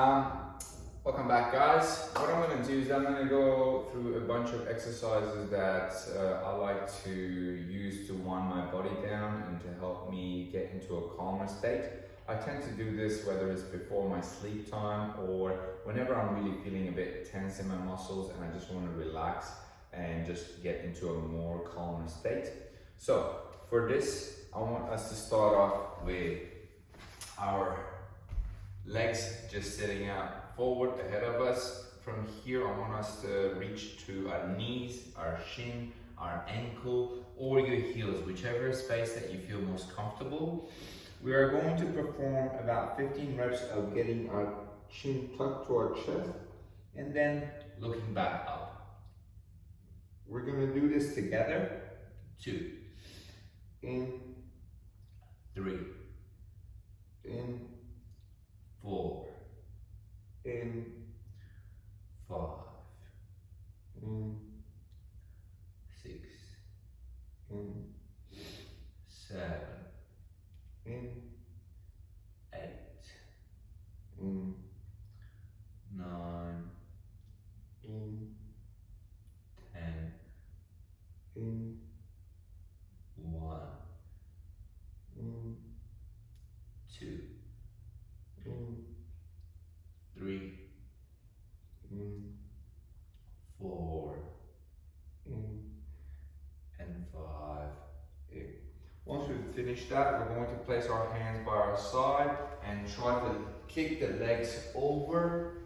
Welcome back, guys. What I'm going to do is I'm going to go through a bunch of exercises that I like to use to wind my body down and to help me get into a calmer state. I tend to do this whether it's before my sleep time or whenever I'm really feeling a bit tense in my muscles and I just want to relax and just get into a more calmer state. So for this, I want us to start off with our legs just sitting out forward ahead of us. From here, I want us to reach to our knees, our shin, our ankle, or your heels, whichever space that you feel most comfortable. We are going to perform about 15 reps of getting our chin tucked to our chest and then looking back up. We're going to do this together. 2, in, 3, in, 4, in, 5, in, 6, in, 7, in, 8, in, 9, in, 10, in, 1, in, 2, in, 3, in, 4, in, and 5, in. Once we've finished that, we're going to place our hands by our side and try to kick the legs over,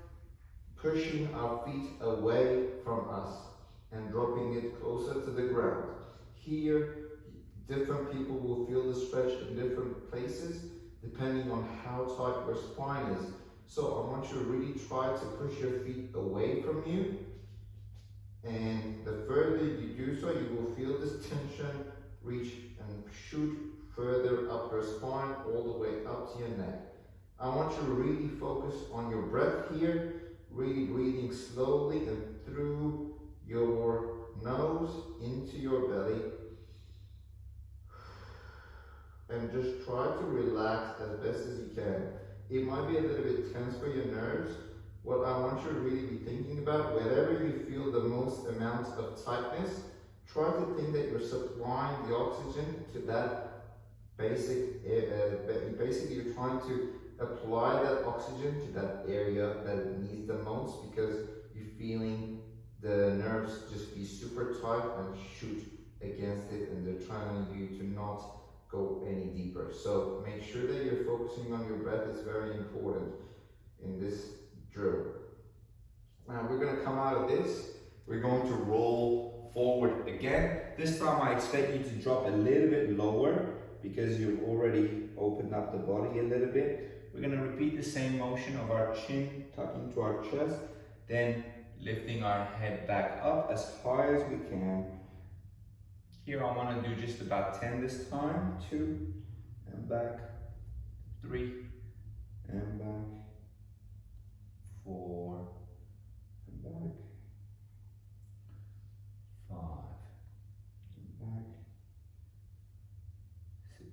pushing our feet away from us and dropping it closer to the ground. Here, different people will feel the stretch in different places depending on how tight your spine is. So I want you to really try to push your feet away from you. And the further you do so, you will feel this tension reach and shoot further up your spine all the way up to your neck. I want you to really focus on your breath here, really breathing slowly and through your nose into your belly. And just try to relax as best as you can. It might be a little bit tense for your nerves. What I want you to really be thinking about, wherever you feel the most amount of tightness, try to think that you're supplying the oxygen to that basically you're trying to apply that oxygen to that area that it needs the most, because you're feeling the nerves just be super tight and shoot against it, and they're trying you to not go any deeper. So make sure that you're focusing on your breath. It's very important in this drill. Now we're going to come out of this. We're going to roll forward again. This time I expect you to drop a little bit lower because you've already opened up the body a little bit. We're going to repeat the same motion of our chin tucking to our chest, then lifting our head back up as high as we can. Here I want to do just about 10 this time. 2 and back, 3 and back, 4 and back, 5 and back, 6,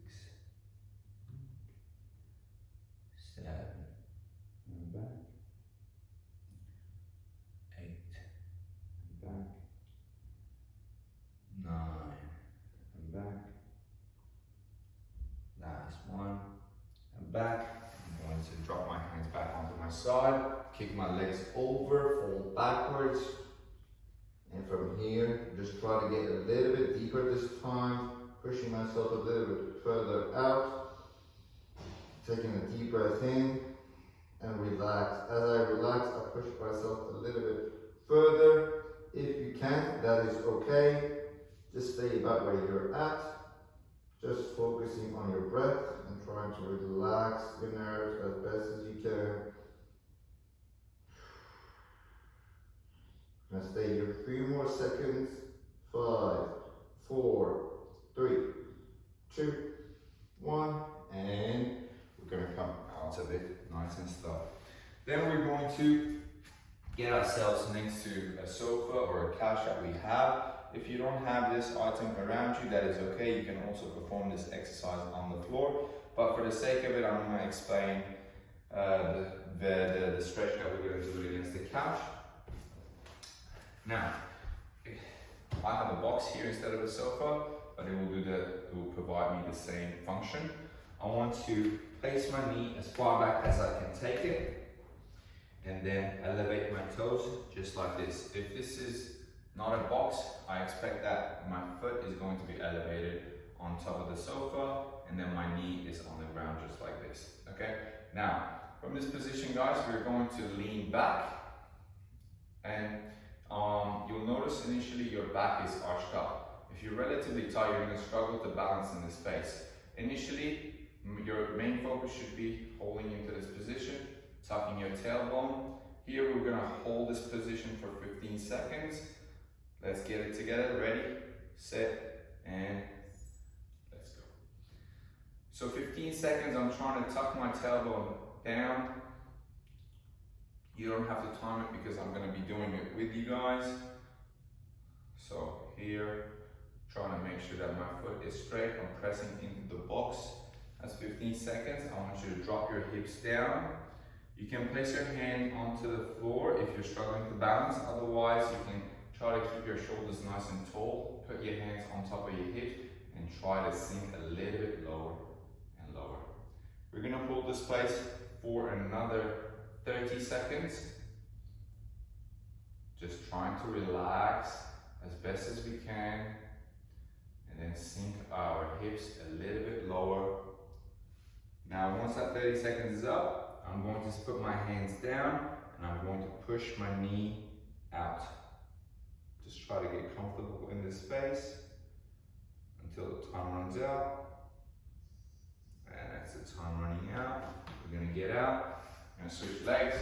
7 and back, 8 and back, 9 and back, last one and back. I'm going to drop my hands back onto my side, kick my legs over, fall backwards, and from here just try to get a little bit deeper this time, pushing myself a little bit further out, taking a deep breath in and relax. As I relax, I push myself a little bit further. If you can't, that is okay. Just stay about where you're at, just focusing on your breath and trying to relax your nerves as best as you can. Now stay here 3 more seconds. 5, 4, 3, 2, 1, and we're going to come out of it nice and slow. Then we're going to get ourselves next to a sofa or a couch that we have. If you don't have this item around you, that is okay. You can also perform this exercise on the floor. But for the sake of it, I'm going to explain the stretch that we're going to do against the couch. Now, I have a box here instead of a sofa, but it will provide me the same function. I want to place my knee as far back as I can take it, and then elevate my toes just like this. If this is not a box, I expect that my foot is going to be elevated on top of the sofa, and then my knee is on the ground just like this, okay? Now, from this position, guys, we're going to lean back, and you'll notice initially your back is arched up. If you're relatively tight, you're going to struggle to balance in this space. Initially, your main focus should be holding into this position, tucking your tailbone. Here, we're going to hold this position for 15 seconds. Let's get it together. Ready, set, and let's go. So 15 seconds, I'm trying to tuck my tailbone down. You don't have to time it because I'm going to be doing it with you guys. So here, trying to make sure that my foot is straight. I'm pressing into the box. That's 15 seconds. I want you to drop your hips down. You can place your hand onto the floor if you're struggling to balance. Otherwise, you can try to keep your shoulders nice and tall. Put your hands on top of your hips and try to sink a little bit lower and lower. We're going to hold this place for another 30 seconds. Just trying to relax as best as we can, and then sink our hips a little bit lower. Now, once that 30 seconds is up, I'm going to put my hands down and I'm going to push my knee out. Just try to get comfortable in this space until the time runs out. And that's the time running out. We're going to get out. We're going to switch legs.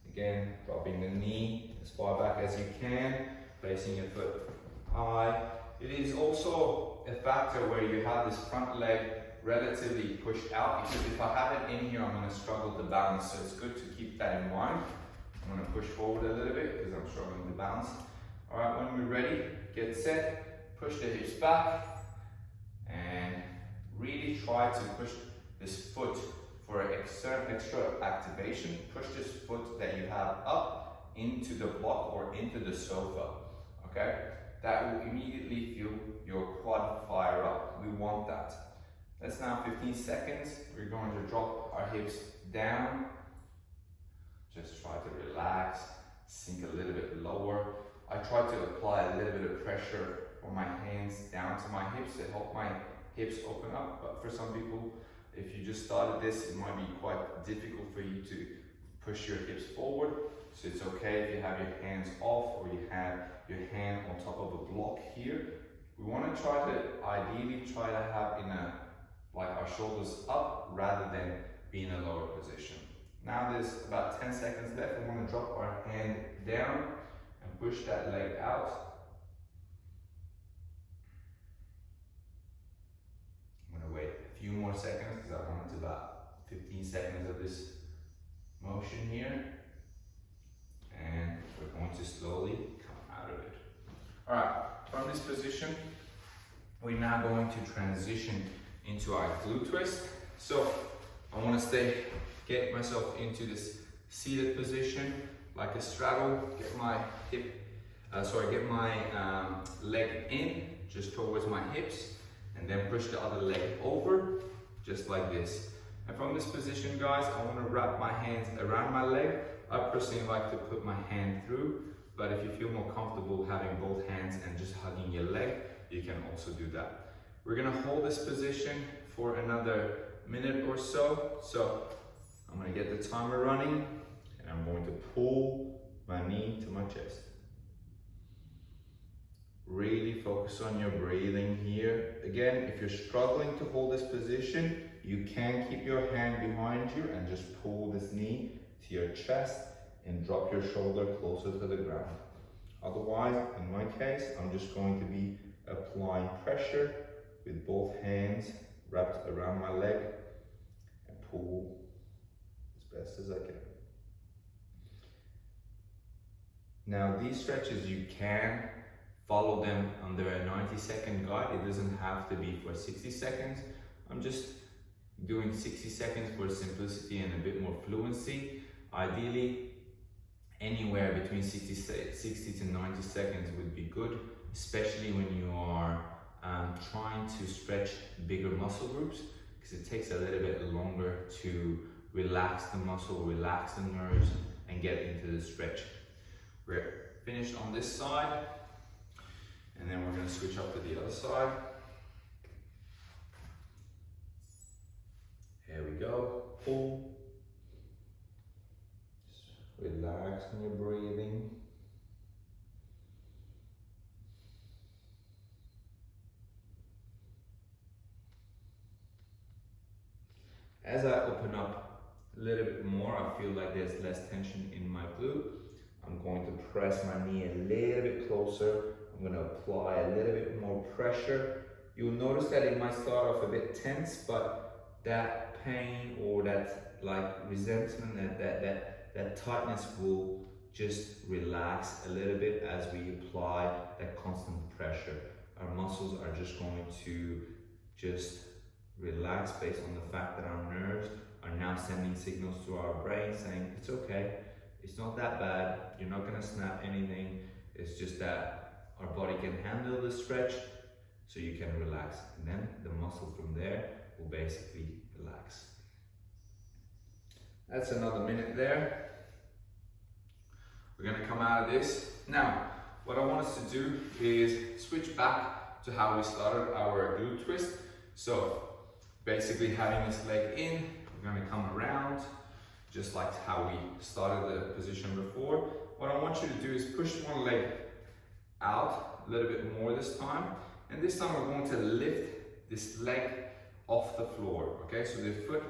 Again, dropping the knee as far back as you can, placing your foot high. It is also a factor where you have this front leg relatively pushed out, because if I have it in here, I'm going to struggle to balance. So it's good to keep that in mind. I'm going to push forward a little bit because I'm struggling to balance. All right, when we're ready, get set, push the hips back, and really try to push this foot for extra activation. Push this foot that you have up into the block or into the sofa, okay? That will immediately feel your quad fire up. We want that. That's now 15 seconds. We're going to drop our hips down. Just try to relax, sink a little bit lower. I try to apply a little bit of pressure from my hands down to my hips to help my hips open up. But for some people, if you just started this, it might be quite difficult for you to push your hips forward. So it's okay if you have your hands off or you have your hand on top of a block here. We want to ideally try to have like our shoulders up rather than be in a lower position. Now there's about 10 seconds left. We want to drop our hand down and push that leg out. I'm going to wait a few more seconds because I want it to about 15 seconds of this motion here. And we're going to slowly come out of it. All right, from this position, we're now going to transition into our glute twist. So I want to get myself into this seated position, like a straddle, get my leg in, just towards my hips, and then push the other leg over, just like this. And from this position, guys, I want to wrap my hands around my leg. I personally like to put my hand through, but if you feel more comfortable having both hands and just hugging your leg, you can also do that. We're gonna hold this position for another minute or so. So I'm gonna get the timer running and I'm going to pull my knee to my chest. Really focus on your breathing here. Again, if you're struggling to hold this position, you can keep your hand behind you and just pull this knee to your chest and drop your shoulder closer to the ground. Otherwise, in my case, I'm just going to be applying pressure with both hands wrapped around my leg and pull as best as I can. Now, these stretches, you can follow them under a 90-second guide. It doesn't have to be for 60 seconds. I'm just doing 60 seconds for simplicity and a bit more fluency. Ideally, anywhere between 60 to 90 seconds would be good, especially when you are trying to stretch bigger muscle groups, because it takes a little bit longer to relax the muscle, relax the nerves, and get into the stretch. We're finished on this side, and then we're going to switch up to the other side. Here we go. Pull. Relaxing your breathing. As I open up a little bit more, I feel like there's less tension in my glute. I'm going to press my knee a little bit closer. I'm going to apply a little bit more pressure. You'll notice that it might start off a bit tense, but that pain or that like resentment, that tightness will just relax a little bit as we apply that constant pressure. Our muscles are just going to just relax based on the fact that our nerves are now sending signals to our brain saying, it's okay, it's not that bad, you're not gonna snap anything, it's just that our body can handle the stretch, so you can relax. And then the muscle from there will basically relax. That's another minute there. We're gonna come out of this. Now, what I want us to do is switch back to how we started our glute twist. So, basically having this leg in, we're gonna come around, just like how we started the position before. What I want you to do is push one leg out a little bit more this time. And this time we're going to lift this leg off the floor, okay? So the foot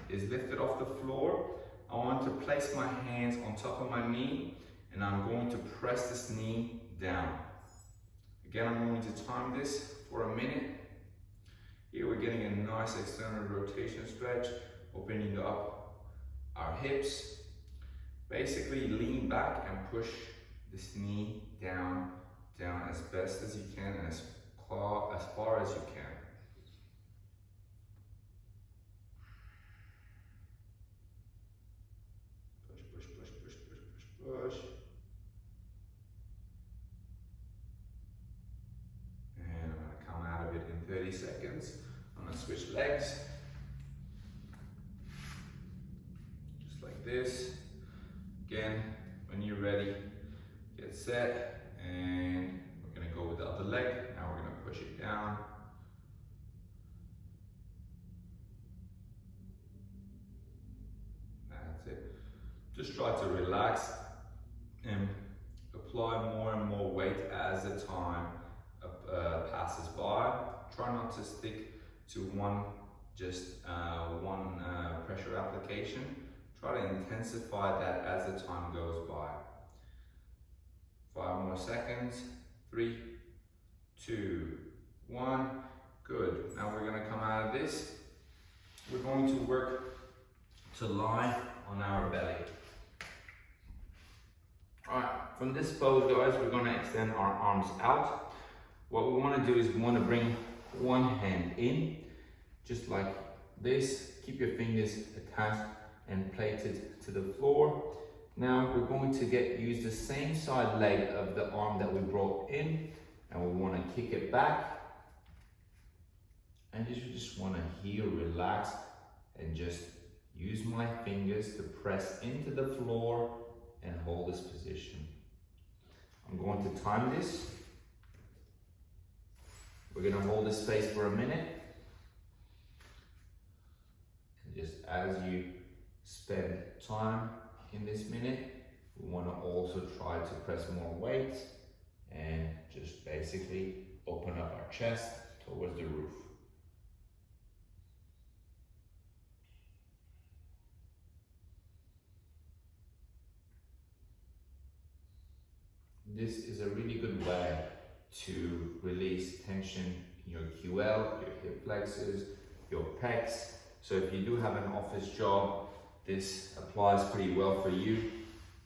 is lifted off the floor. I want to place my hands on top of my knee, and I'm going to press this knee down. Again, I'm going to time this for a minute. Here we're getting a nice external rotation stretch, opening up our hips. Basically lean back and push this knee down as best as you can and as far as you can. Push, push, push, push, push, push, push. And I'm gonna come out of it in 30 seconds. I'm gonna switch legs. Just like this. Again, when you're ready, get set, and we're gonna go with the other leg. Now we're gonna push it down. That's it. Just try to relax and apply more and more weight as the time passes by. Try not to stick to one pressure application. Try to intensify that as the time goes by. 5 more seconds. 3, 2, 1. Good. Now we're going to come out of this. We're going to work to lie on our belly. Alright, from this pose, guys, we're going to extend our arms out. What we want to do is we want to bring one hand in, just like this. Keep your fingers attached and plated to the floor. Now we're going to use the same side leg of the arm that we brought in, and we want to kick it back. And you just want to here relax and just use my fingers to press into the floor and hold this position. I'm going to time this. We're going to hold this space for a minute. And just as you spend time in this minute, we want to also try to press more weight and just basically open up our chest towards the roof. This is a really good way to release tension in your QL, your hip flexors, your pecs. So if you do have an office job, this applies pretty well for you.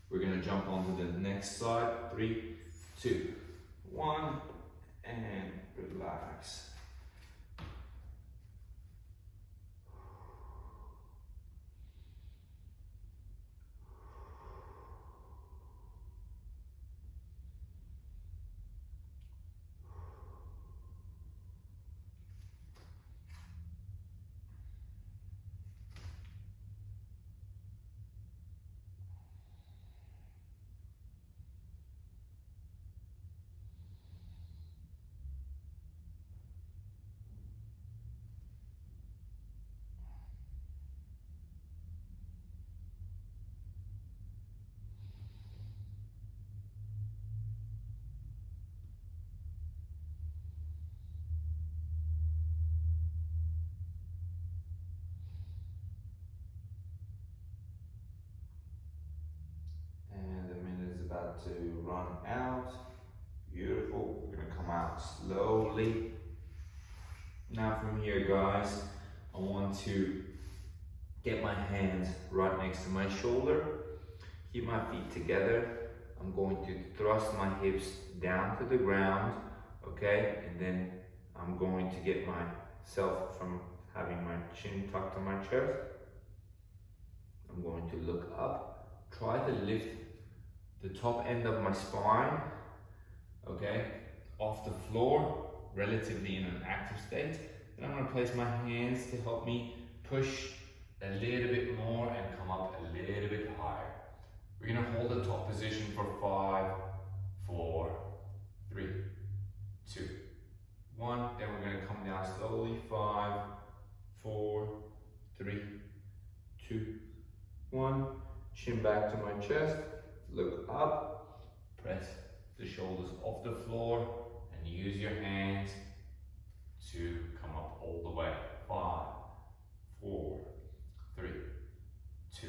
We're going to jump onto the next side. 3, 2, 1, and relax. to run out. Beautiful. We're gonna come out slowly. Now from here, guys, I want to get my hands right next to my shoulder. Keep my feet together. I'm going to thrust my hips down to the ground, okay? And then I'm going to get myself from having my chin tucked to my chest. I'm going to look up. Try to lift the top end of my spine, okay, off the floor, relatively in an active state. Then I'm going to place my hands to help me push a little bit more and come up a little bit higher. We're going to hold the top position for 5, 4, 3, 2, 1. Then we're going to come down slowly. 5, 4, 3, 2, 1. Chin back to my chest. Look up. Press the shoulders off the floor and use your hands to come up all the way. 5, 4, 3, 2,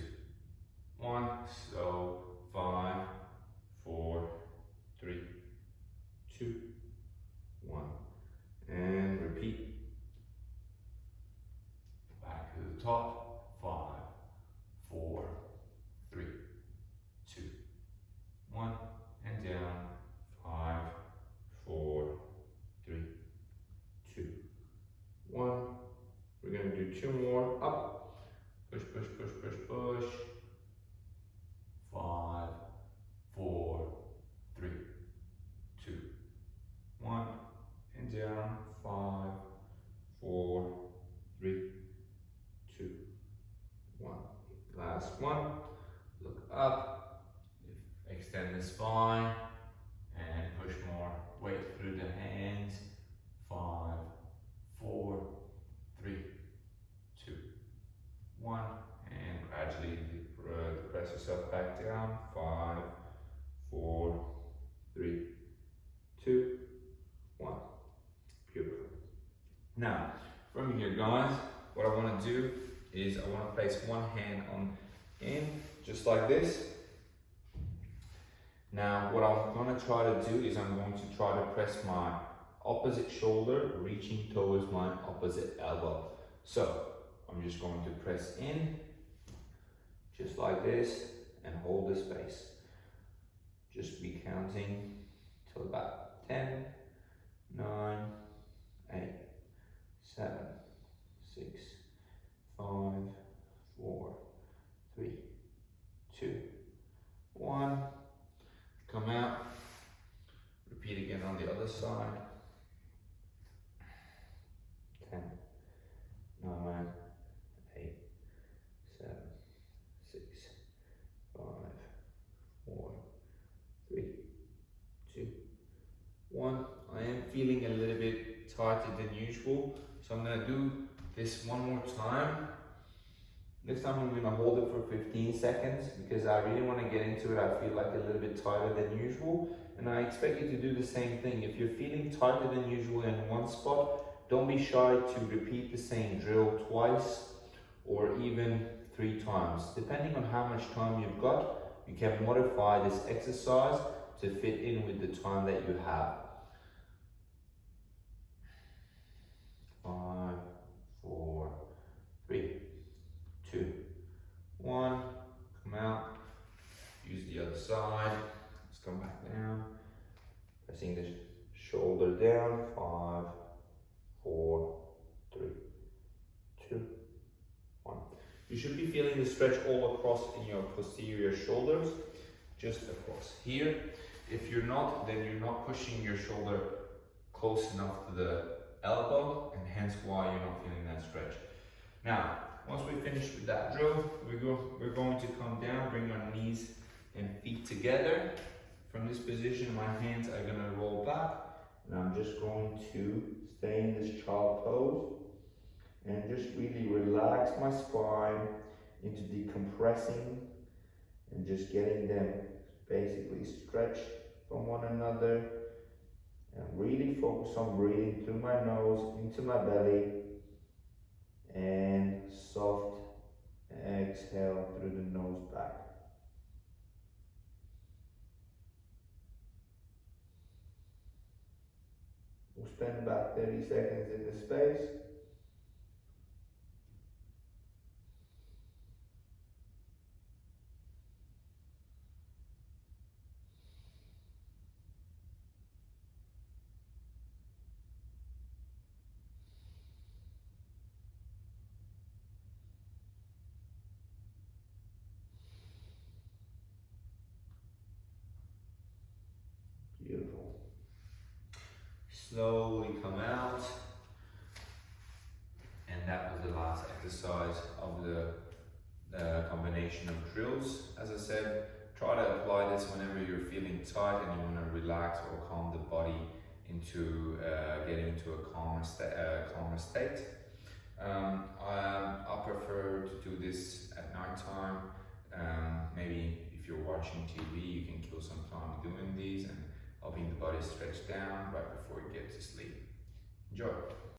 1. So 5, 4, 3, 2, 1. And repeat. Back to the top. 5, 4, 3, 2, 1. And down. 5, 4, 3, 2, 1. We're going to do 2 more. Up. Push, push, push, push, push. 5, 4, 3, 2, 1. And down. 5, 4, 3, 2, 1. Last one. Look up. Extend the spine and push more weight through the hands. 5, 4, 3, 2, 1. And gradually press yourself back down. 5, 4, 3, 2, 1. Beautiful. Now, from here, guys, what I want to do is I want to place one hand on in, just like this. Now, what I'm going to try to do is I'm going to try to press my opposite shoulder, reaching towards my opposite elbow. So, I'm just going to press in, just like this, and hold the space. Just be counting till about 10, 9, 8, 7, 6, 5, 4, 3, 2, 1. Come out. Repeat again on the other side. 10, 9, 8, 7, 6, 5, 4, 3, 2, 1. I am feeling a little bit tighter than usual, so I'm going to do this one more time. This time I'm going to hold it for 15 seconds because I really want to get into it. I feel like a little bit tighter than usual, and I expect you to do the same thing. If you're feeling tighter than usual in one spot, don't be shy to repeat the same drill twice or even 3 times. Depending on how much time you've got, you can modify this exercise to fit in with the time that you have. 5, 4, 3, 2, 1. Come out. Use the other side. Let's come back down. Pressing the shoulder down. 5, 4, 3, 2, 1. You should be feeling the stretch all across in your posterior shoulders, just across here. If you're not, then you're not pushing your shoulder close enough to the elbow, and hence why you're not feeling that stretch. Now, once we finish with that drill, we're going to come down, bring our knees and feet together. From this position, my hands are going to roll back, and I'm just going to stay in this child pose and just really relax my spine into decompressing and just getting them basically stretched from one another, and really focus on breathing through my nose into my belly and soft exhale through the nose back. We'll spend about 30 seconds in the space. Beautiful. Slowly come out. And that was the last exercise of the combination of drills. As I said, try to apply this whenever you're feeling tight and you want to relax or calm the body into getting into a calmer state. I prefer to do this at night time. Maybe if you're watching TV, you can kill some time doing these and helping the body stretch down right before you get to sleep. Enjoy.